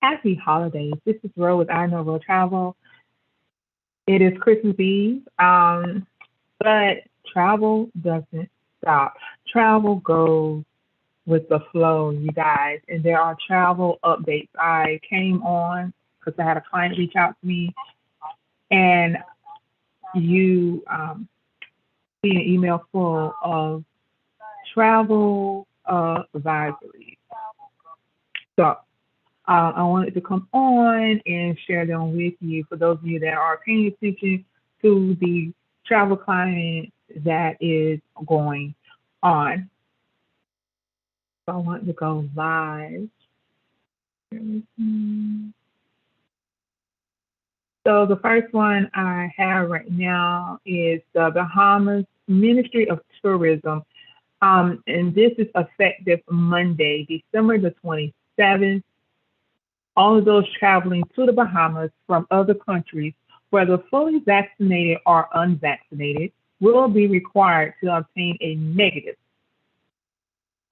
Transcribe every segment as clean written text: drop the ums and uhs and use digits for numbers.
Happy holidays. This is Ro with I Know Real Travel. It is Christmas Eve, but travel doesn't stop. Travel goes with the flow, you guys, and there are travel updates. I came on because I had a client reach out to me, and you see an email full of travel advisories. So I wanted to come on and share them with you for those of you that are paying attention to the travel climate that is going on. So I want to go live. So the first one I have right now is the Bahamas Ministry of Tourism. And this is effective Monday, December the 27th. All of those traveling to the Bahamas from other countries, whether fully vaccinated or unvaccinated, will be required to obtain a negative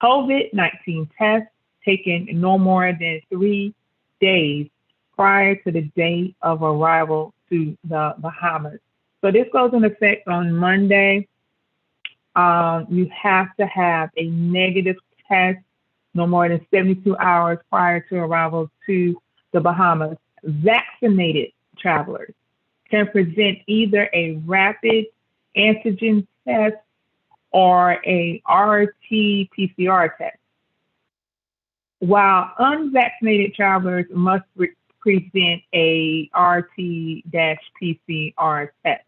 COVID-19 test taken no more than 3 days prior to the date of arrival to the Bahamas. So this goes in effect on Monday. You have to have a negative test no more than 72 hours prior to arrival to the Bahamas. Vaccinated travelers can present either a rapid antigen test or a RT-PCR test, while unvaccinated travelers must present a RT-PCR test.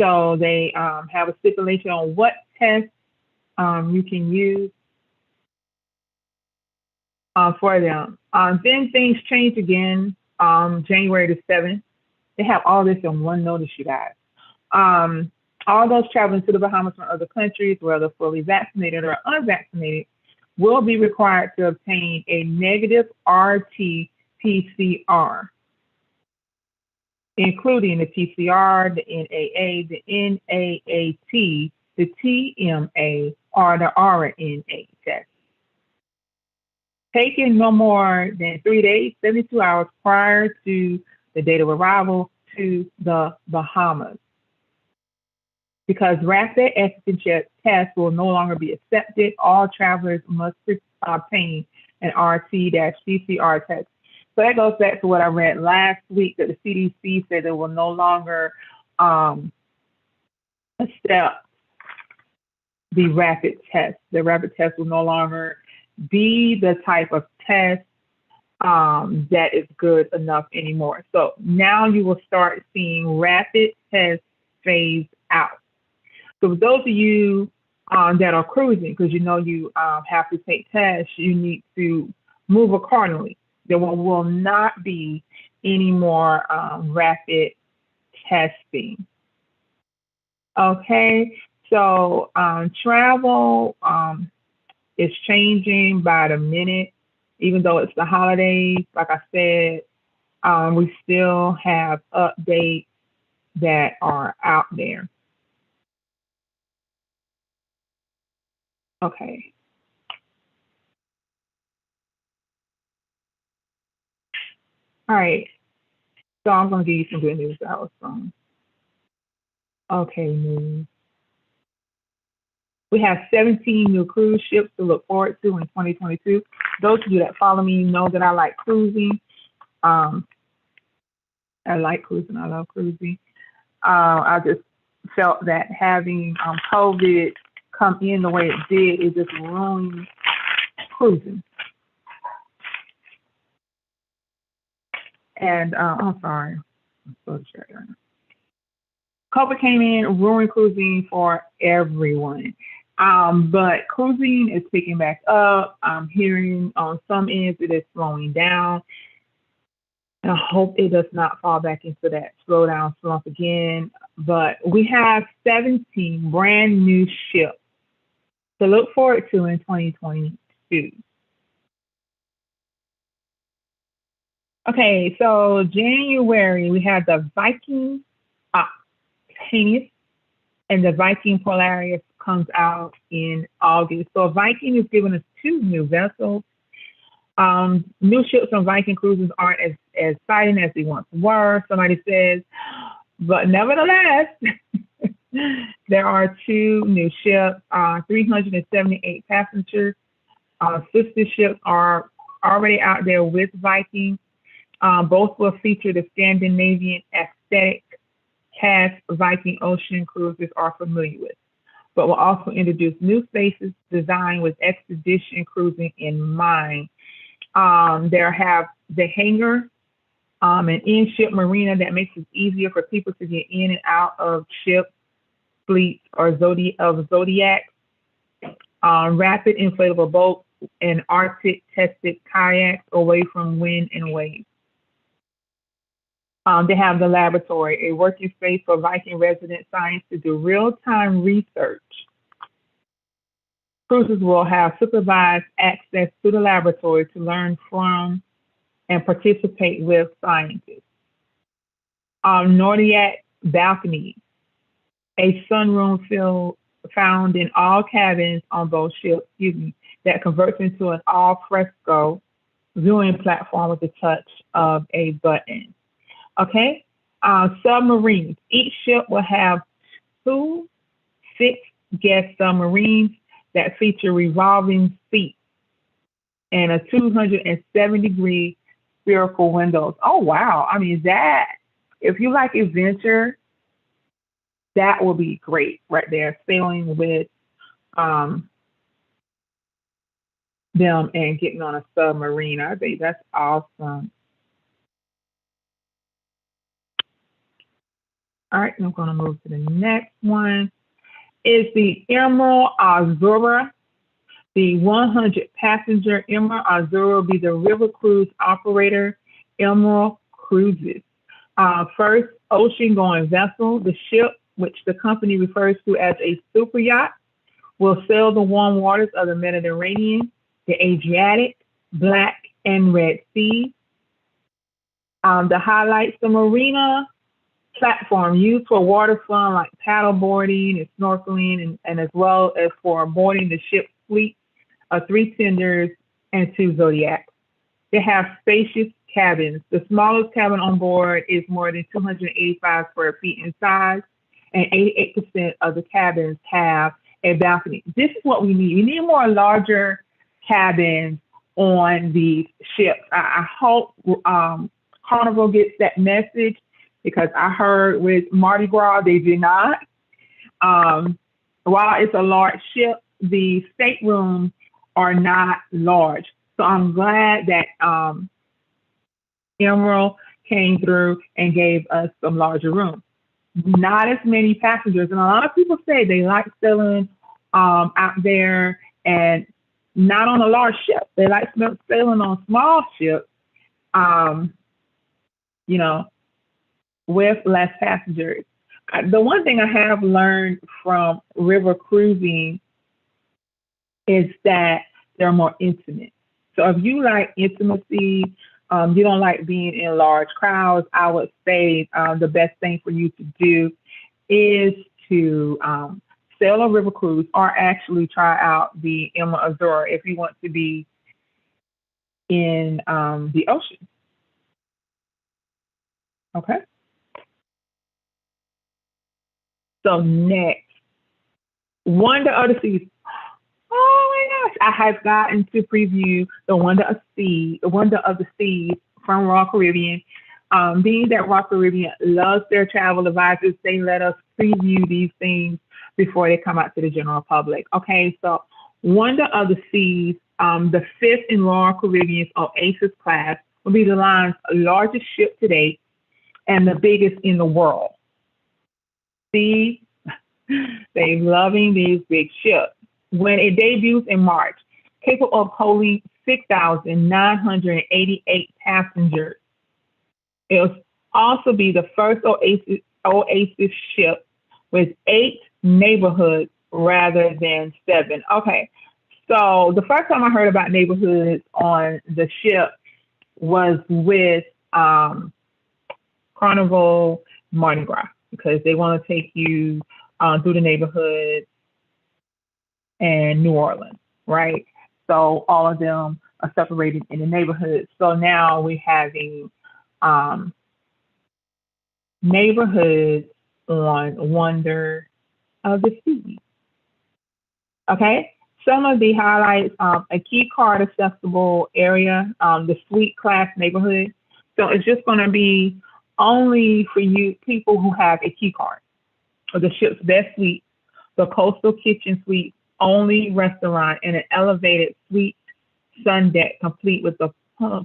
So they have a stipulation on what test you can use for them. Then things change again January the 7th. They have all this in one notice, you guys. All those traveling to the Bahamas from other countries, whether fully vaccinated or unvaccinated, will be required to obtain a negative RT-PCR, including the PCR, the NAA, the NAAT, the TMA, or the RNA test. Taken no more than 3 days, 72 hours prior to the date of arrival to the Bahamas. Because rapid antigen tests will no longer be accepted, all travelers must obtain an RT-PCR test. So that goes back to what I read last week, that the CDC said they will no longer accept the rapid test. The rapid test will no longer be the type of test that is good enough anymore. So now you will start seeing rapid tests phased out. So for those of you that are cruising, because you know you have to take tests, you need to move accordingly. There will not be any more rapid testing. Okay, so travel is changing by the minute. Even though it's the holidays, like I said, we still have updates that are out there. Okay. All right. So I'm going to give you some good news. That was from okay news. We have 17 new cruise ships to look forward to in 2022. Those of you that follow me know that I like cruising. I like cruising. I love cruising. I just felt that having COVID come in the way it did, it just ruined cruising. And I'm sorry. I'm so distracted. COVID came in, ruined cruising for everyone. But cruising is picking back up. I'm hearing on some ends it is slowing down. And I hope it does not fall back into that slowdown slump again. But we have 17 brand new ships to look forward to in 2022. Okay, so January, we have the Viking Optimus and the Viking Polaris comes out in August. So Viking is giving us 2 new vessels. New ships on Viking cruises aren't as exciting as they once were, somebody says, but nevertheless, there are two new ships, 378 passengers. Sister ships are already out there with Viking. Both will feature the Scandinavian aesthetic cast Viking ocean cruisers are familiar with, but will also introduce new spaces designed with expedition cruising in mind. There have the hangar, an in-ship marina that makes it easier for people to get in and out of ships, fleets, or zodiacs, rapid inflatable boats, and Arctic tested kayaks away from wind and waves. They have the laboratory, a working space for Viking resident science to do real-time research. Cruises will have supervised access to the laboratory to learn from and participate with scientists. Nordic balconies, a sunroom found in all cabins on both ships, that converts into an all fresco viewing platform with the touch of a button. Okay, submarines. Each ship will have two 6-guest submarines that feature revolving seats and a 207-degree spherical windows. Oh wow! I mean, that if you like adventure, that will be great right there. Sailing with them and getting on a submarine. I think that's awesome. All right, I'm going to move to the next one. Is the Emerald Azura. The 100-passenger Emerald Azura will be the river cruise operator, Emerald Cruises. First ocean-going vessel, the ship, which the company refers to as a super yacht, will sail the warm waters of the Mediterranean, the Adriatic, Black, and Red Sea. The highlights, the marina platform used for water fun like paddle boarding and snorkeling, and as well as for boarding the ship's fleet of 3 tenders and 2 zodiacs. They have spacious cabins. The smallest cabin on board is more than 285 square feet in size, and 88% of the cabins have a balcony. This is what we need. We need more larger cabins on these ships. I hope Carnival gets that message, because I heard with Mardi Gras they did not. While it's a large ship, the staterooms are not large. So I'm glad that Emerald came through and gave us some larger rooms. Not as many passengers, and a lot of people say they like sailing out there and not on a large ship. They like sailing on small ships, you know, with less passengers. The one thing I have learned from river cruising is that they're more intimate. So if you like intimacy, you don't like being in large crowds, I would say the best thing for you to do is to sail a river cruise, or actually try out the Emerald Azura if you want to be in the ocean. Okay. So next, Wonder of the Seas. Oh my gosh, I have gotten to preview the Wonder of the Seas from Royal Caribbean. Being that Royal Caribbean loves their travel advisors, they let us preview these things before they come out to the general public. Okay, so Wonder of the Seas, the 5th in Royal Caribbean's Oasis class, will be the line's largest ship to date and the biggest in the world. See, they're loving these big ships. When it debuts in March, capable of holding 6,988 passengers, it will also be the first Oasis ship with 8 neighborhoods rather than 7. Okay, so the first time I heard about neighborhoods on the ship was with Carnival Mardi Gras, because they want to take you through the neighborhood and New Orleans, right? So all of them are separated in the neighborhoods. So now we're having um, neighborhoods on Wonder of the Sea. Okay. Some of the highlights, a key card accessible area, the suite class neighborhood. So it's just going to be only for you people who have a key card. Or the ship's best suite, the coastal kitchen suite, only restaurant, and an elevated suite sun deck complete with a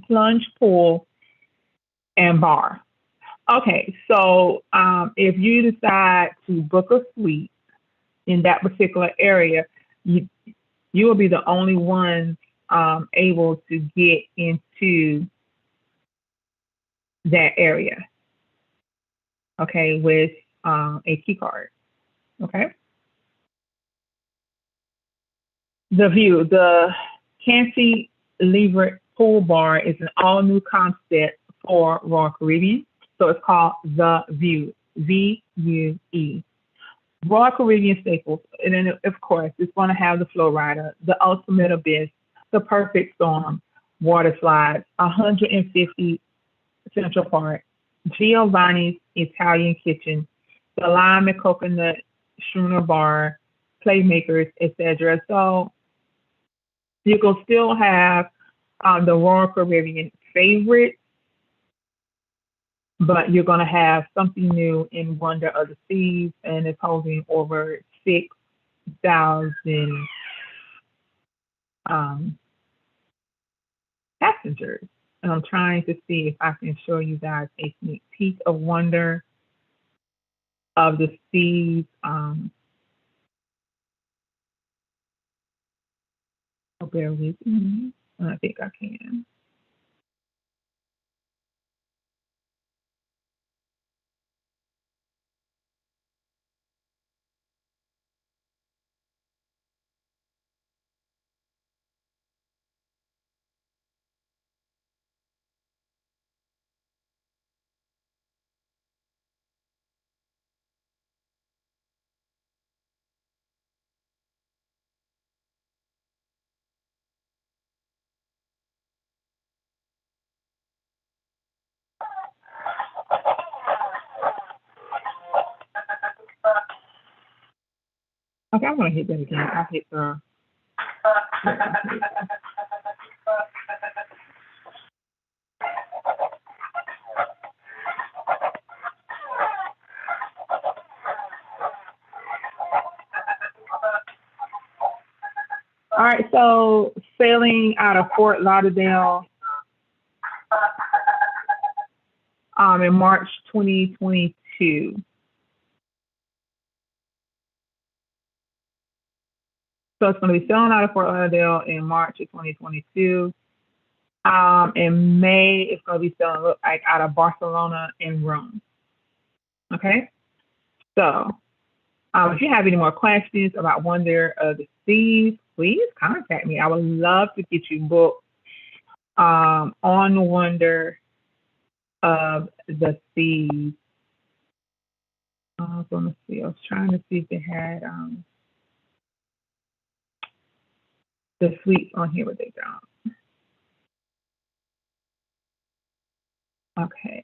plunge pool and bar. Okay, so if you decide to book a suite in that particular area, you you will be the only ones able to get into that area. Okay, with a key card. Okay, the cantilevered pool bar is an all new concept for Royal Caribbean. So it's called The View, VUE. Royal Caribbean staples, and then of course it's going to have the flow rider, the ultimate abyss, the perfect storm, water slides, 150 Central Park, Giovanni's Italian Kitchen, the lime and coconut schooner bar, playmakers, etc. So you can still have the Royal Caribbean favorite, but you're going to have something new in Wonder of the Seas, and it's holding over 6,000 um, passengers. And I'm trying to see if I can show you guys a sneak peek of Wonder of the Seas. So bear with me. I think I can. Okay, I'm going to hit that again. I'll hit the. All right, so sailing out of Fort Lauderdale in March 2022. So it's going to be sailing out of Fort Lauderdale in March of 2022. In May, it's going to be sailing like out of Barcelona and Rome. Okay, so if you have any more questions about Wonder of the Seas, please contact me. I would love to get you booked on Wonder of the Seas. Let me see. I was trying to see if they had the suites on here, but they don't. Okay.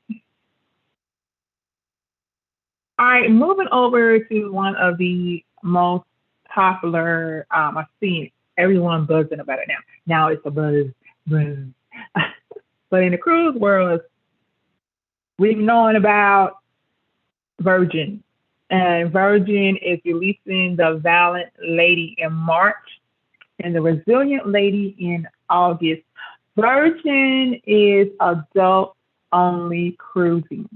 All right, moving over to one of the most popular. I've seen everyone buzzing about it now. Now it's a buzz. But in the cruise world, we've known about Virgin. And Virgin is releasing the Valiant Lady in March and the Resilient Lady in August. Virgin is adult only cruising.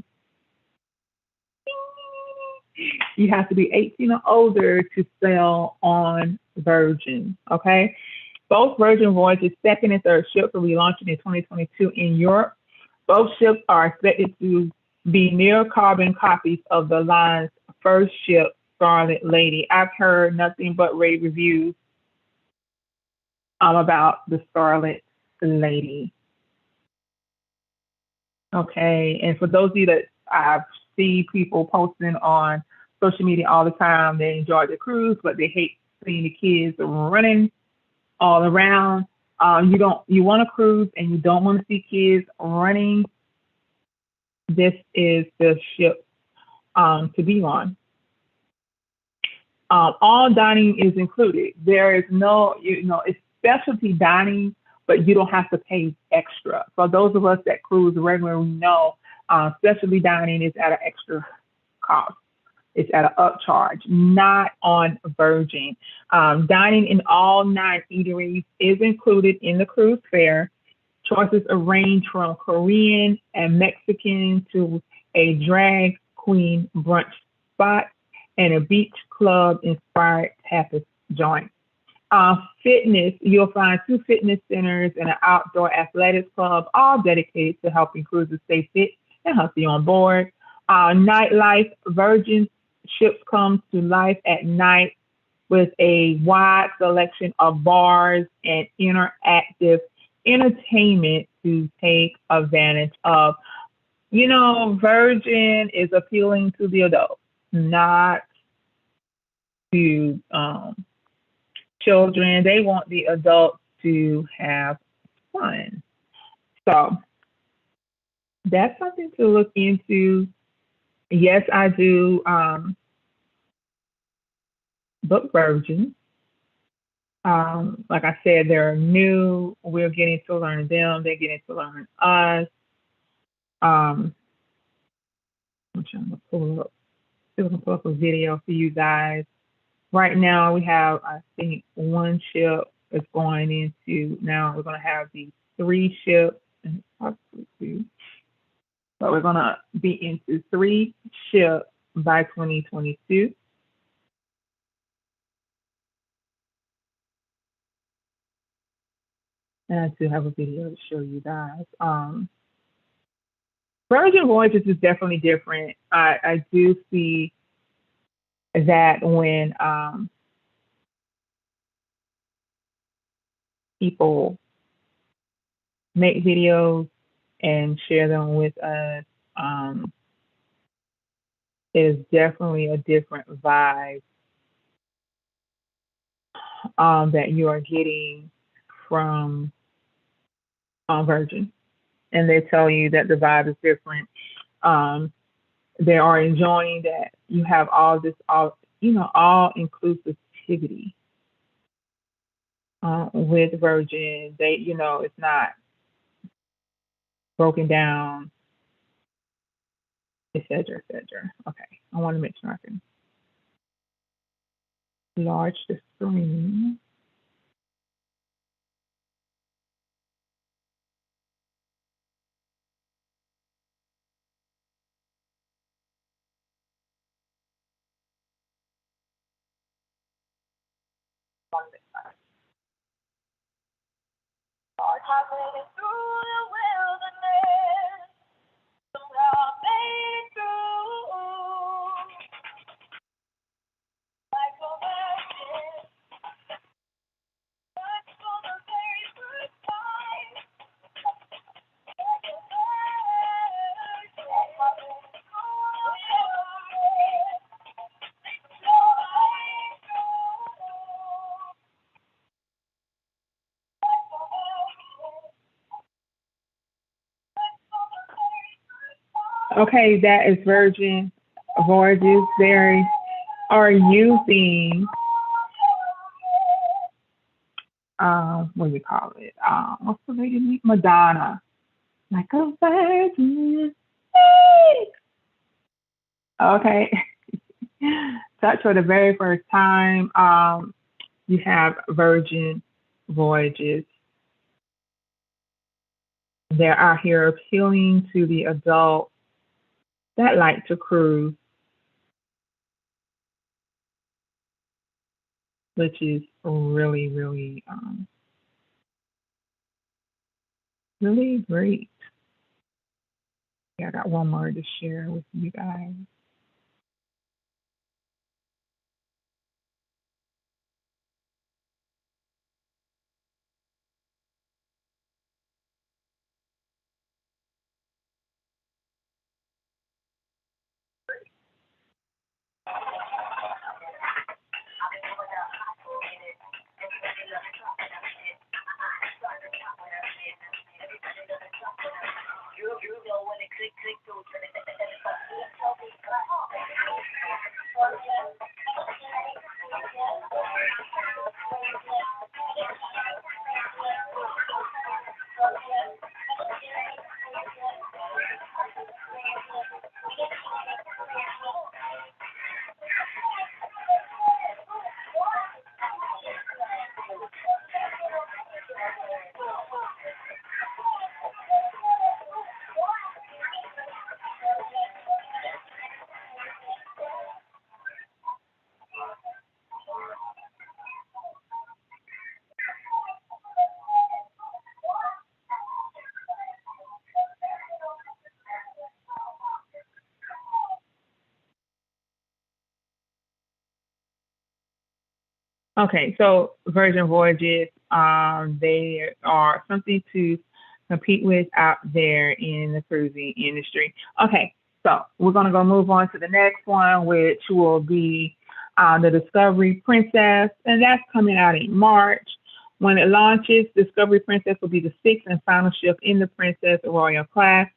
You have to be 18 or older to sail on Virgin, okay? Both Virgin Voyage's second and third ships will be launching in 2022 in Europe. Both ships are expected to be near carbon copies of the line's first ship, Scarlet Lady. I've heard nothing but rave reviews about the Scarlet Lady. Okay, and for those of you that I've seen people posting on social media all the time, they enjoy the cruise, but they hate seeing the kids running all around. You want to cruise and you don't want to see kids running. This is the ship to be on. All dining is included. There is no, it's specialty dining, but you don't have to pay extra. For those of us that cruise regularly, we know specialty dining is at an extra cost. It's at an upcharge, not on Virgin. Dining in all nine eateries is included in the cruise fare. Choices range from Korean and Mexican to a drag queen brunch spot and a beach club inspired tapas joint. Fitness, you'll find two fitness centers and an outdoor athletics club, all dedicated to helping cruisers stay fit and healthy on board. Nightlife, Virgin ships come to life at night with a wide selection of bars and interactive entertainment to take advantage of. Virgin is appealing to the adults, not to children. They want the adults to have fun. So that's something to look into. Yes, I do book Virgin. Like I said, they're new. We're getting to learn them. They're getting to learn us. Um, I'm trying to pull up a video for you guys. Right now, we have, I think, one ship is going into, now we're going to have these three ships, and possibly two, but we're going to be into three ships by 2022. And I do have a video to show you guys. Virgin Voyages is definitely different. I do see that when people make videos and share them with us, it is definitely a different vibe that you are getting from Virgin. And they tell you that the vibe is different. Um, they are enjoying that you have all this, all inclusivity with Virgin. It's not broken down, etc., etc. Okay, I want to make sure I can enlarge the screen. Okay, that is Virgin Voyages. They are using what do you call it? What's the lady name? Madonna. Like a virgin. Okay. Such for the very first time. You have Virgin Voyages. They're out here appealing to the adults that like to cruise, which is really, really, really great. Yeah, I got one more to share with you guys. Okay, so Virgin Voyages, they are something to compete with out there in the cruising industry. Okay, so we're gonna go move on to the next one, which will be the Discovery Princess, and that's coming out in March. When it launches, Discovery Princess will be the sixth and final ship in the Princess Royal class.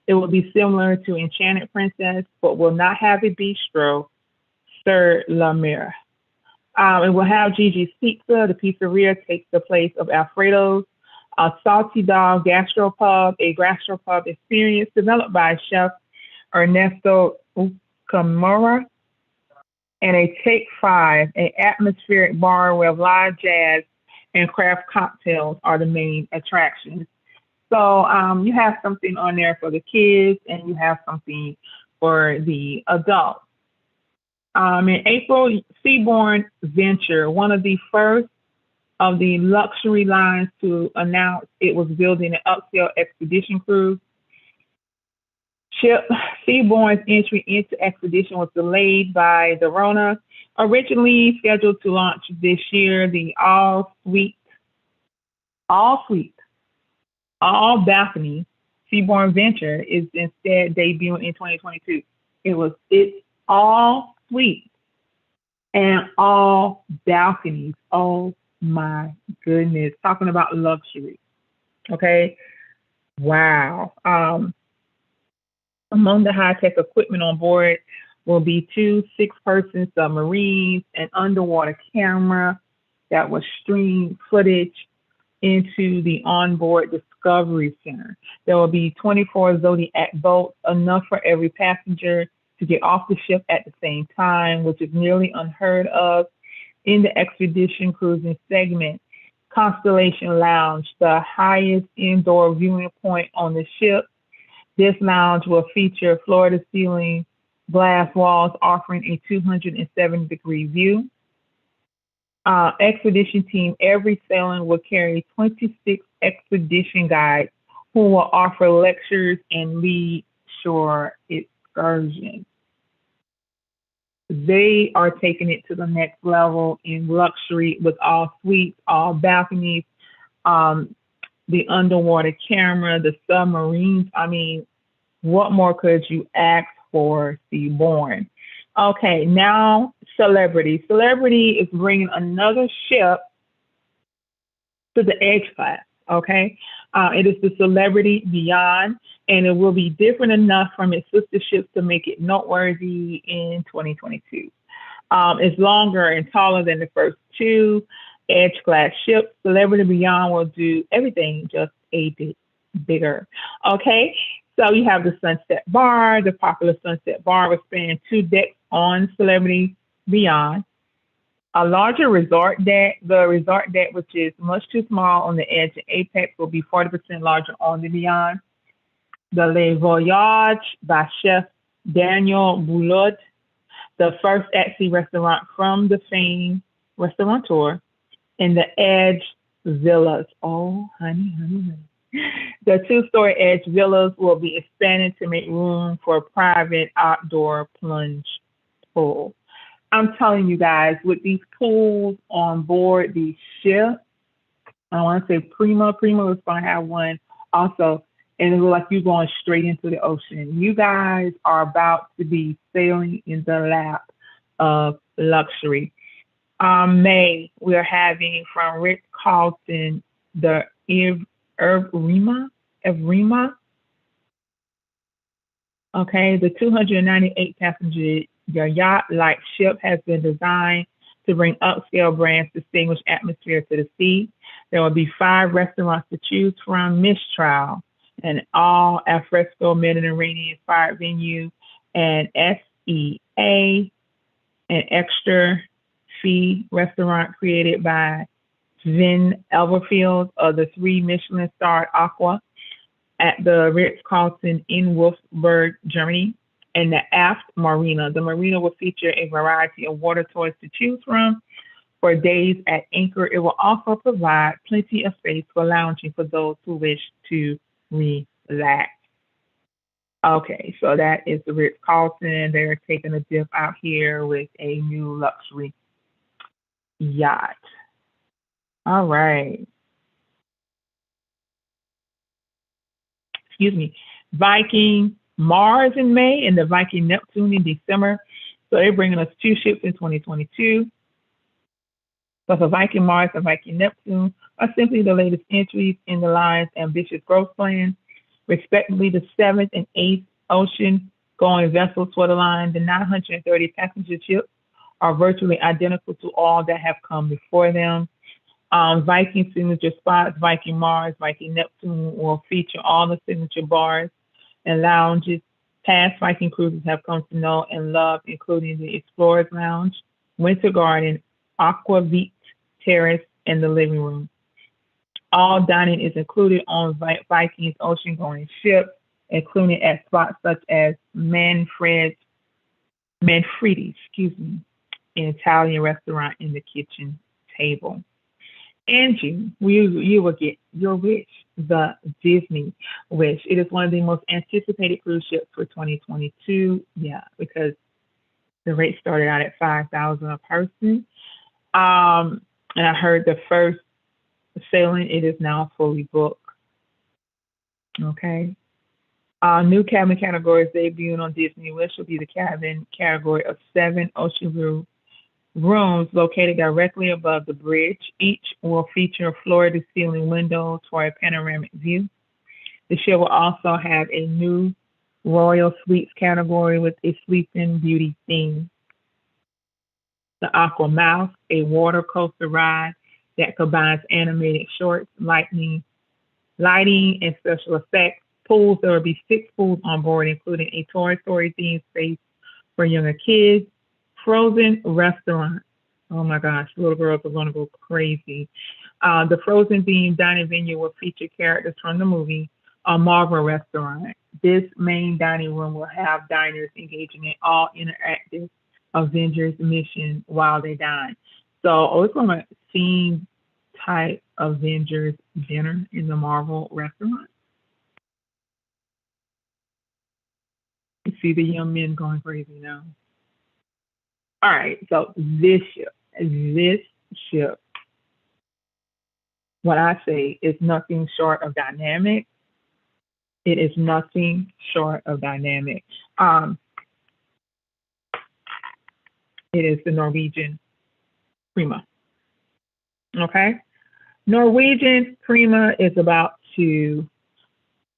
It will be similar to Enchanted Princess, but will not have a bistro, Sir Lamere. It will have Gigi's Pizza. The pizzeria takes the place of Alfredo's. A Salty Dog Gastropub, a gastropub experience developed by Chef Ernesto Ucamora. And a Take Five, an atmospheric bar where live jazz and craft cocktails are the main attractions. So you have something on there for the kids and you have something for the adults. In April, Seabourn Venture, one of the first of the luxury lines to announce it was building an upscale expedition cruise. Ship Seabourn's entry into expedition was delayed by the Rona. Originally scheduled to launch this year, the all suite, all balcony Seabourn Venture is instead debuting in 2022. It's all suite and all balconies. Oh my goodness. Talking about luxury. Okay. Wow. Among the high tech equipment on board will be two 6-person submarines, an underwater camera that will stream footage into the onboard Discovery Center. There will be 24 Zodiac boats, enough for every passenger to get off the ship at the same time, which is nearly unheard of in the expedition cruising segment. Constellation Lounge, the highest indoor viewing point on the ship. This lounge will feature floor-to-ceiling glass walls offering a 270-degree view. Expedition team, every sailing will carry 26 expedition guides who will offer lectures and lead shore excursions. They are taking it to the next level in luxury with all suites, all balconies, the underwater camera, the submarines. I mean, what more could you ask for, Seabourn? Okay, now Celebrity. Celebrity is bringing another ship to the Edge class. Okay, it is the Celebrity Beyond, and it will be different enough from its sister ships to make it noteworthy in 2022. It's longer and taller than the first two Edge class ships. Celebrity Beyond will do everything just a bit bigger. Okay, so you have the Sunset Bar. The popular Sunset Bar will span 2 decks on Celebrity Beyond. A larger resort deck, the resort deck, which is much too small on the edge and apex, will be 40% larger on the Beyond. The Le Voyage by Chef Daniel Boulud, the first at-sea restaurant from the famed restaurateur, and the Edge Villas. Oh, honey, honey, honey. The 2-story Edge Villas will be expanded to make room for a private outdoor plunge pool. I'm telling you guys, with these pools on board the ship, I want to say Prima was going to have one also, and it looks like you're going straight into the ocean. You guys are about to be sailing in the lap of luxury. May, we're having from Ritz Carlton the Evrima. Okay, the 298 passenger yacht-like ship has been designed to bring upscale brands' distinguished atmosphere to the sea. There will be 5 restaurants to choose from: Mistral, an all alfresco Mediterranean-inspired venue, and SEA, an extra fee restaurant created by Sven Elverfield of the 3 Michelin-starred Aqua at the Ritz-Carlton in Wolfsburg, Germany, and the Aft Marina. The marina will feature a variety of water toys to choose from. For days at anchor, it will also provide plenty of space for lounging for those who wish to relax. Okay, so that is the Ritz-Carlton. They're taking a dip out here with a new luxury yacht. All right. Excuse me. Viking Mars in May and the Viking Neptune in December. So they're bringing us two ships in 2022. So the Viking Mars and Viking Neptune are simply the latest entries in the line's ambitious growth plan, respectively the seventh and eighth ocean going vessels for the line. The 930 passenger ships are virtually identical to all that have come before them. Viking signature spots, Viking Mars, Viking Neptune will feature all the signature bars and lounges past Viking cruises have come to know and love, including the Explorer's Lounge, Winter Garden, Aqua Vite Terrace, and the living room. All dining is included on Viking's ocean-going ship, including at spots such as Manfredi, an Italian restaurant in the kitchen table. Angie, you will get your wish, the Disney Wish. It is one of the most anticipated cruise ships for 2022. Yeah, because the rate started out at 5,000 a person. And I heard the first sailing, it is now fully booked. Okay. New cabin categories debuting on Disney Wish will be the cabin category of seven ocean view rooms located directly above the bridge. Each will feature floor to ceiling windows for a panoramic view. The show will also have a new Royal Suites category with a Sleeping Beauty theme. The Aqua Mouse, a water coaster ride that combines animated shorts, lighting, and special effects. Pools, there will be six pools on board, including a Toy Story themed space for younger kids. Frozen restaurant. Oh my gosh, little girls are going to go crazy. The Frozen themed dining venue will feature characters from the movie A Marvel Restaurant. This main dining room will have diners engaging in all interactive Avengers mission while they dine. So it's going to theme type Avengers dinner in the Marvel restaurant. You see the young men going crazy now. All right, so this ship, what I say is nothing short of dynamic. It is nothing short of dynamic. Um, it is the Norwegian Prima. Okay, Norwegian Prima is about to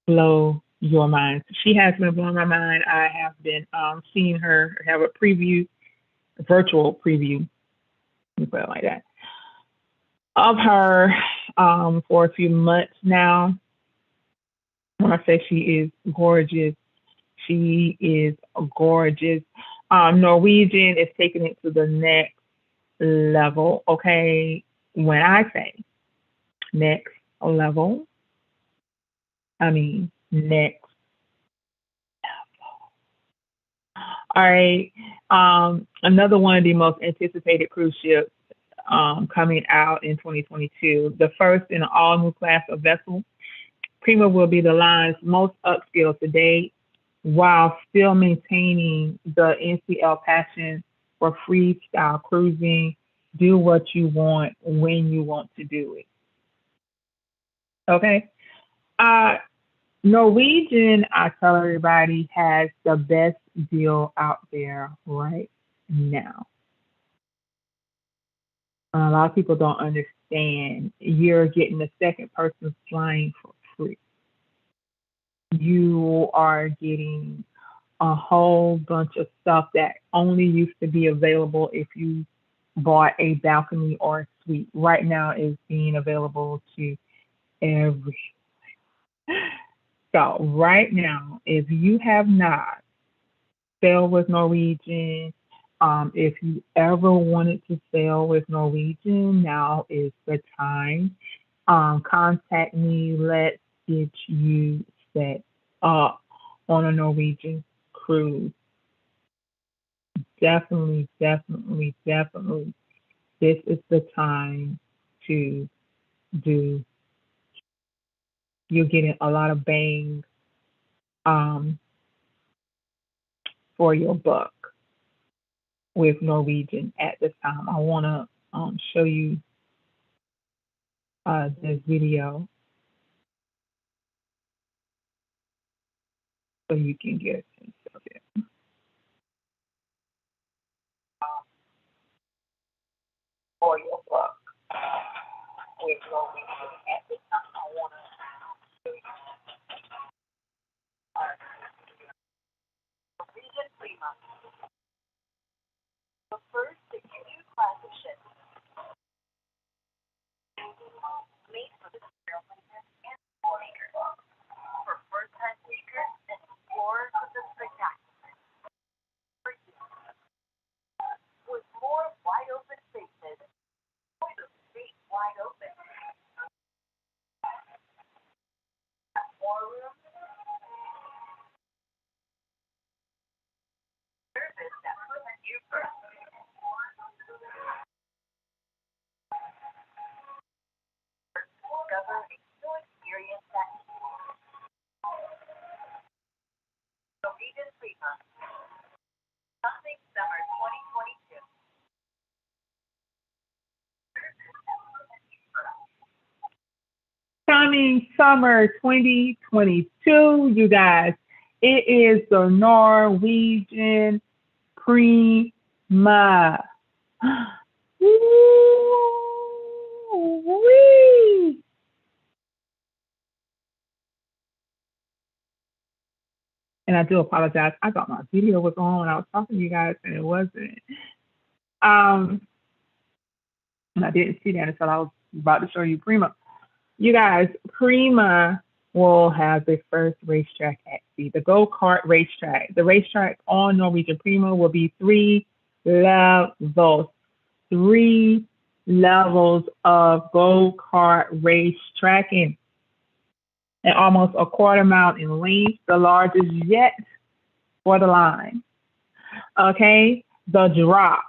blow your mind. She has been blowing my mind. I have been seeing her have a preview, a virtual preview, let me put it like that, of her for a few months now. When I say she is gorgeous, she is gorgeous. Norwegian is taking it to the next level. Okay, when I say next level, I mean next. All right. Another one of the most anticipated cruise ships coming out in 2022. The first in an all new class of vessel. Prima will be the line's most upscale to date while still maintaining the NCL passion for freestyle cruising. Do what you want when you want to do it. Okay. Uh, Norwegian, I tell everybody, has the best deal out there right now. A lot of people don't understand. You're getting the second person flying for free. You are getting a whole bunch of stuff that only used to be available if you bought a balcony or a suite. Right now is being available to every. So right now, if you have not sailed with Norwegian, if you ever wanted to sail with Norwegian, now is the time. Contact me. Let's get you set up on a Norwegian cruise. Definitely, definitely, definitely. This is the time to do. You're getting a lot of bang um, for your buck with Norwegian at this time. I want to show you this video so you can get a sense of it. For your book with Norwegian. At this time, I want to show you Norwegian Prima, the first security classic ship made for the trailblazers and explorers. For first-time seekers and explorers of the spectacular. With more wide-open spaces, more the space wide open, more room, service that puts you first. Discover a new experience that Norwegian Prima, something summer 2022. Coming summer 2022, you guys. It is the Norwegian Prima. Woo-wee. And I do apologize. I thought my video was on when I was talking to you guys, and it wasn't. Um, and I didn't see that until I was about to show you Prima. You guys, Prima will have the first racetrack at sea, the go-kart racetrack. The racetrack on Norwegian Prima will be three levels of go-kart race tracking, and almost a quarter mile in length, the largest yet for the line. Okay, the drop.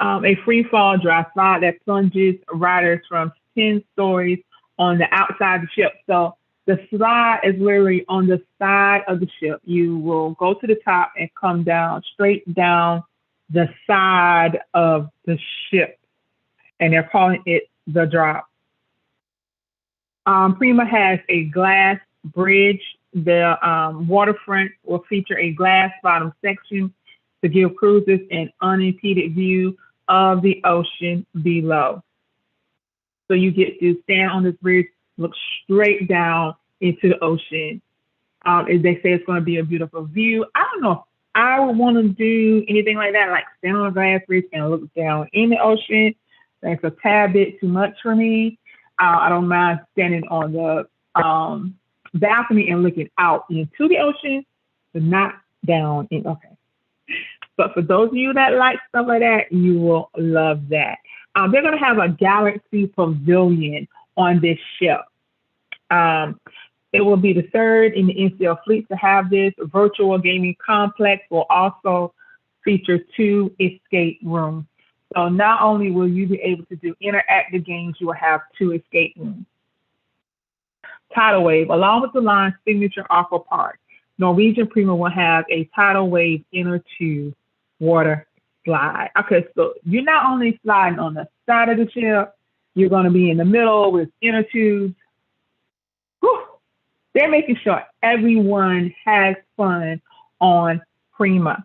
A free fall dry slide that plunges riders from 10 stories on the outside of the ship. So the slide is literally on the side of the ship. You will go to the top and come down, straight down the side of the ship. And they're calling it the drop. Prima has a glass bridge. The waterfront will feature a glass bottom section to give cruisers an unimpeded view of the ocean below. So you get to stand on this bridge, look straight down into the ocean. As they say, it's going to be a beautiful view. I don't know if I would want to do anything like that, like stand on a glass bridge and look down in the ocean. That's a tad bit too much for me. I don't mind standing on the balcony and looking out into the ocean, but not down in. Okay. But for those of you that like stuff like that, you will love that. They're going to have a Galaxy Pavilion on this ship. It will be the third in the NCL fleet to have this. Virtual gaming complex will also feature 2 escape rooms. So not only will you be able to do interactive games, you will have 2 escape rooms. Tidal wave, along with the line's signature aqua park, Norwegian Prima will have a tidal wave inner tube water slide. Okay, so you're not only sliding on the side of the ship, you're going to be in the middle with inner tubes. Whew. They're making sure everyone has fun on Prima.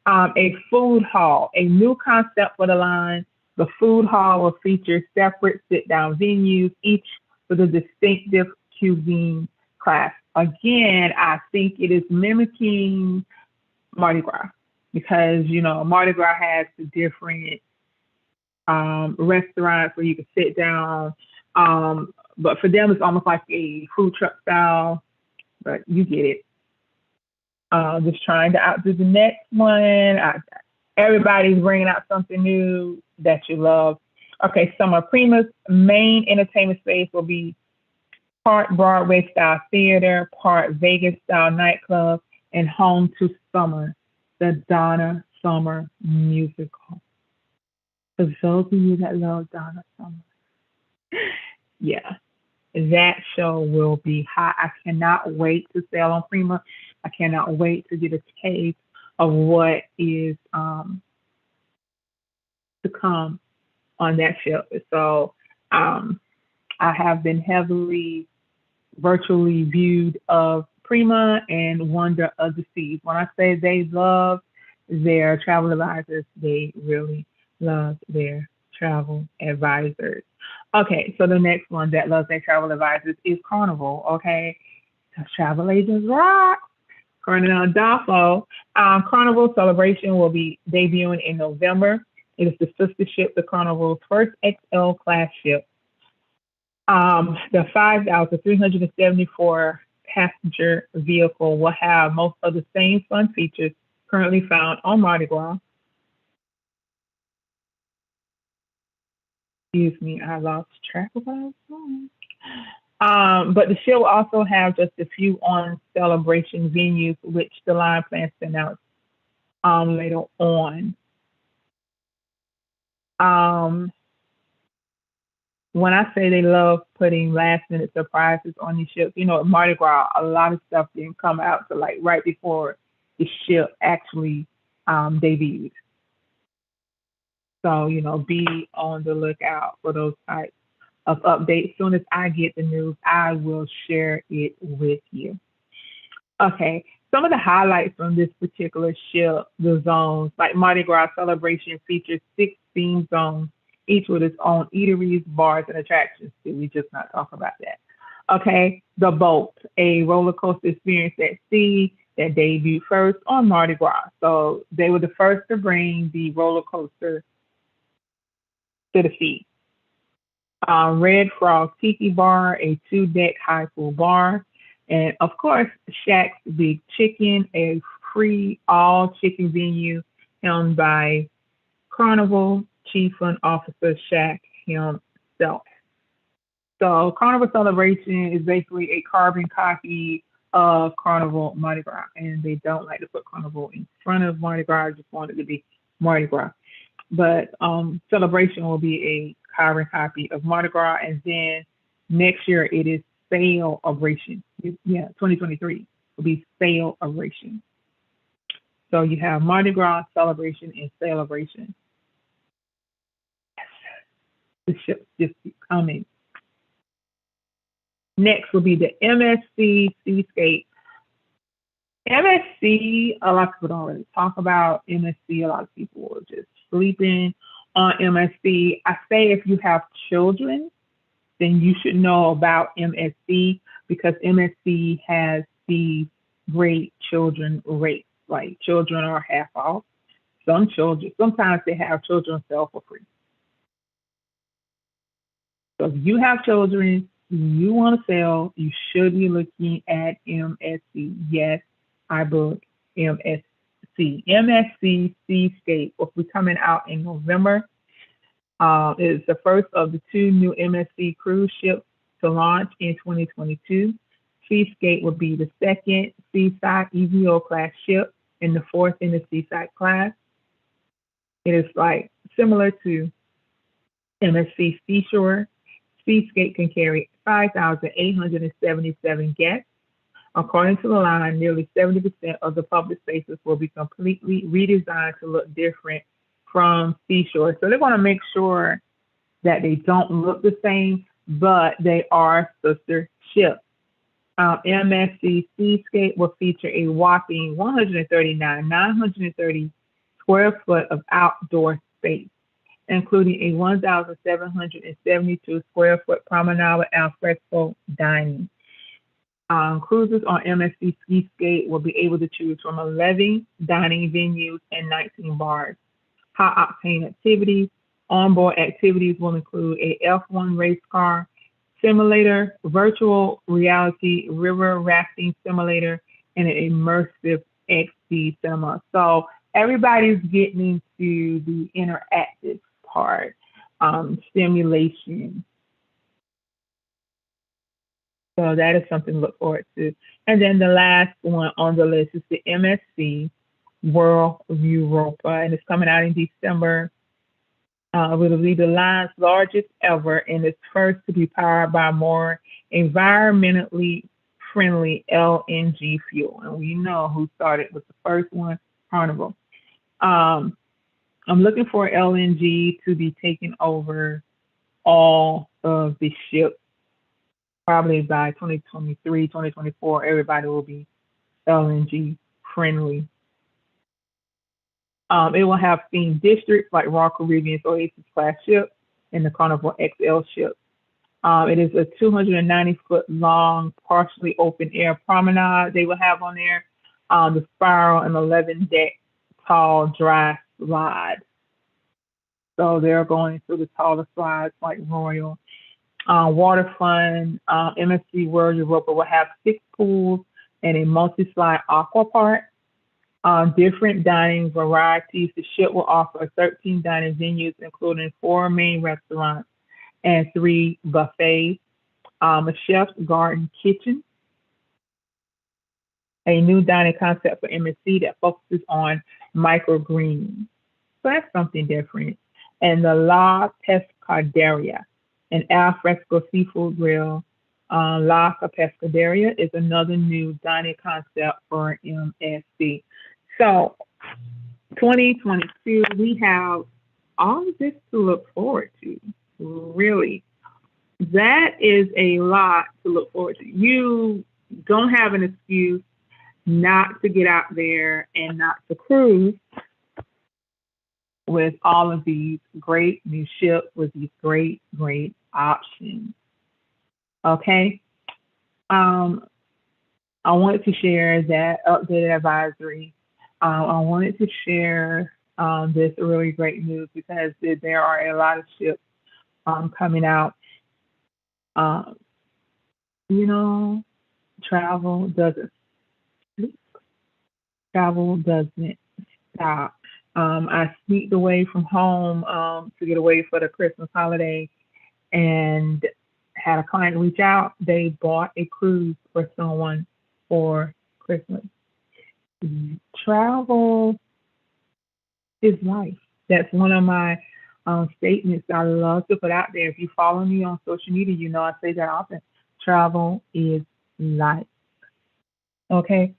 A food hall, a new concept for the line. The food hall will feature separate sit-down venues, each with a distinctive cuisine class. Again, I think it is mimicking Mardi Gras because, you know, Mardi Gras has the different restaurants where you can sit down. But for them, it's almost like a food truck style, but you get it. Just trying to outdo the next one. Everybody's bringing out something new that you love. Okay, Summer Prima's main entertainment space will be part Broadway style theater, part Vegas style nightclub, and home to Summer, the Donna Summer musical. For those of you that love Donna Summer, yeah, that show will be hot. I cannot wait to sail on Prima. I cannot wait to get a taste of what is to come on that ship. So um, I have been heavily virtually viewed of Prima and Wonder of the Seas. When I say they love their travel advisors, they really love their travel advisors. Okay, so the next one that loves their travel advisors is Carnival. Okay, so travel agents rock. Carnival Daffo. Carnival Celebration will be debuting in November. It is the sister ship to Carnival's first XL class ship. The 5,374 passenger vehicle will have most of the same fun features currently found on Mardi Gras. Excuse me, I lost track of what I was saying. But the show will also have just a few on celebration venues, which the line plans to announce later on. Um, when I say they love putting last minute surprises on these ships, at Mardi Gras, a lot of stuff didn't come out to like right before the ship actually debuted. So, be on the lookout for those types of updates. As soon as I get the news, I will share it with you. Okay, some of the highlights from this particular ship, the zones, like Mardi Gras Celebration features six theme zones, each with its own eateries, bars, and attractions. Did we just not talk about that? Okay, the boat, a roller coaster experience at sea that debuted first on Mardi Gras. So they were the first to bring the roller coaster to the sea. Red Frog Tiki Bar, a two-deck high pool bar, and of course, Shack's Big Chicken, a free all-chicken venue owned by Carnival Chief Fun Officer Shack himself. So Carnival Celebration is basically a carbon copy of Carnival Mardi Gras, and they don't like to put Carnival in front of Mardi Gras. I just want it to be Mardi Gras. But Celebration will be a carbon copy of Mardi Gras, and then next year it is Celebration. Yeah, 2023 will be Celebration. So you have Mardi Gras, Celebration, and Celebration. The ships just keep coming. Next will be the MSC Seascape. MSC, a lot of people don't really talk about MSC. A lot of people are just sleeping on MSC. I say if you have children, then you should know about MSC because MSC has the great children rates. Like children are half off. Some children, sometimes they have children sell for free. So if you have children, you want to sell, you should be looking at MSC. Yes, I book MSC. MSC Seascape will be coming out in November. It's the first of the two new MSC cruise ships to launch in 2022. Seascape will be the second Seaside EVO class ship and the fourth in the Seaside class. It is like similar to MSC Seashore. Seascape can carry 5,877 guests. According to the line, nearly 70% of the public spaces will be completely redesigned to look different from Seashore. So they want to make sure that they don't look the same, but they are sister ships. MSC Seascape will feature a whopping 930 square foot of outdoor space, including a 1,772 square foot promenade with alfresco dining. Cruisers on MSC Seascape will be able to choose from 11 dining venues and 19 bars. High octane activities. Onboard activities will include a F1 race car simulator, virtual reality river rafting simulator, and an immersive XD cinema. So everybody's getting into the interactive part, stimulation. So that is something to look forward to. And then the last one on the list is the MSC World Europa, and it's coming out in December. It will be the line's largest ever, and it's first to be powered by more environmentally friendly LNG fuel. And we know who started with the first one. Carnival. Um, I'm looking for LNG to be taking over all of the ships. Probably by 2023, 2024, everybody will be LNG friendly. It will have themed districts like Royal Caribbean's Oasis class ship and the Carnival XL ship. It is a 290-foot long, partially open air promenade they will have on there. The spiral and 11-deck tall dry slide. So they're going through the taller slides like Royal. Water Fun, MSC World Europa will have 6 pools and a multi-slide aqua park. Different dining varieties. The ship will offer 13 dining venues, including 4 main restaurants and 3 buffets, a chef's garden kitchen, a new dining concept for MSC that focuses on microgreens. So that's something different. And the La Pescaderia, an al fresco seafood grill. La Pescaderia is another new dining concept for MSC. So 2022, we have all of this to look forward to. Really, that is a lot to look forward to. You don't have an excuse not to get out there and not to cruise with all of these great new ships with these great, great options. Okay. I wanted to share that updated advisory. I wanted to share this really great news because there are a lot of ships coming out. Um, you know, travel doesn't sleep. Travel doesn't stop. I sneaked away from home to get away for the Christmas holiday and had a client reach out. They bought a cruise for someone for Christmas. Travel is life. That's one of my statements I love to put out there. If you follow me on social media, you know I say that often. Travel is life. Okay.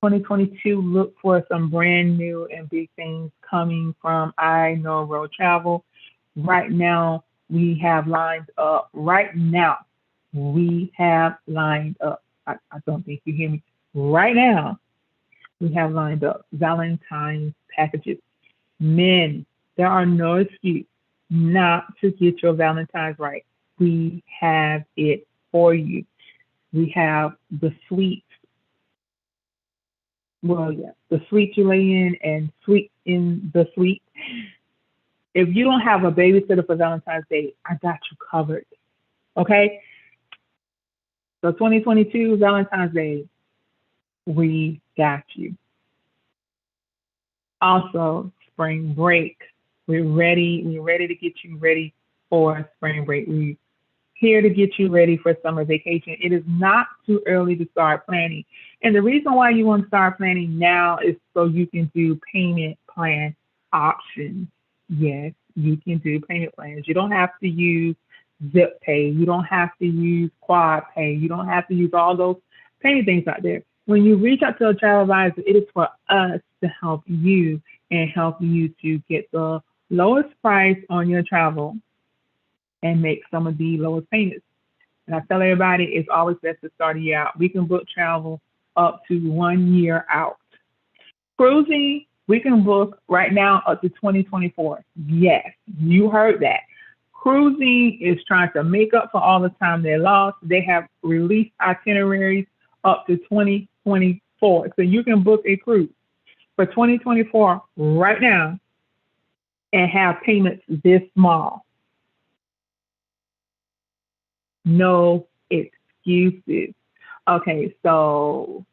2022, look for some brand new and big things coming from I Know Road Travel. Right now, we have lined up. Right now, we have lined up. I don't think you hear me. Right now, we have lined up Valentine's packages. Men, there are no excuse not to get your Valentine's right. We have it for you. We have the suite. Well, yeah, the suite you lay in and suite in the suite. If you don't have a babysitter for Valentine's Day, I got you covered. Okay? So 2022 Valentine's Day, we got you. Also, spring break. We're ready. We're ready to get you ready for spring break. We're here to get you ready for summer vacation. It is not too early to start planning. And the reason why you want to start planning now is so you can do payment plan options. Yes, you can do payment plans. You don't have to use Zip Pay. You don't have to use Quad Pay. You don't have to use all those payment things out there. When you reach out to a travel advisor, it is for us to help you and help you to get the lowest price on your travel and make some of the lowest payments. And I tell everybody it's always best to start a year out. We can book travel up to 1 year out. Cruising, we can book right now up to 2024. Yes, you heard that. Cruising is trying to make up for all the time they lost. They have released itineraries up to 2024. So you can book a cruise for 2024 right now and have payments this small. No excuses. Okay, so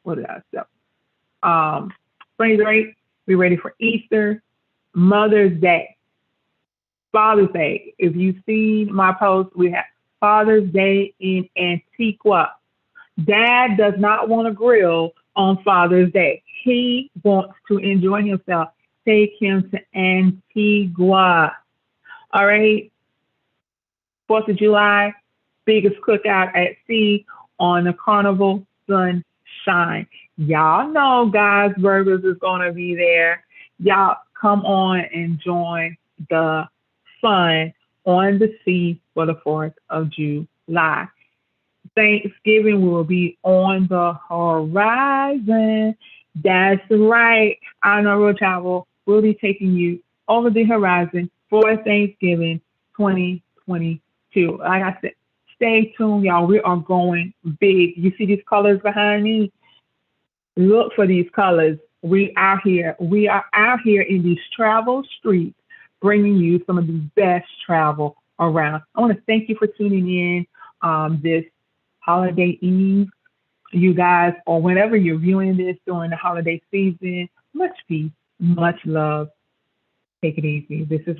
what did I say? Spring break, we're ready for Easter, Mother's Day, Father's Day. If you've seen my post, we have Father's Day in Antigua. Dad does not want to grill on Father's Day. He wants to enjoy himself. Take him to Antigua. All right. 4th of July, biggest cookout at sea on the Carnival Sunshine. shine. Y'all know Guys Burgers is going to be there. Y'all come on and join the fun on the sea for the 4th of July. Thanksgiving will be on the horizon. That's right. I know Road Travel will be taking you over the horizon for Thanksgiving 2022. Like I said, stay tuned, y'all. We are going big. You see these colors behind me? Look for these colors. We are here. We are out here in these travel streets, bringing you some of the best travel around. I want to thank you for tuning in this holiday eve, you guys, or whenever you're viewing this during the holiday season. Much peace, much love. Take it easy. This is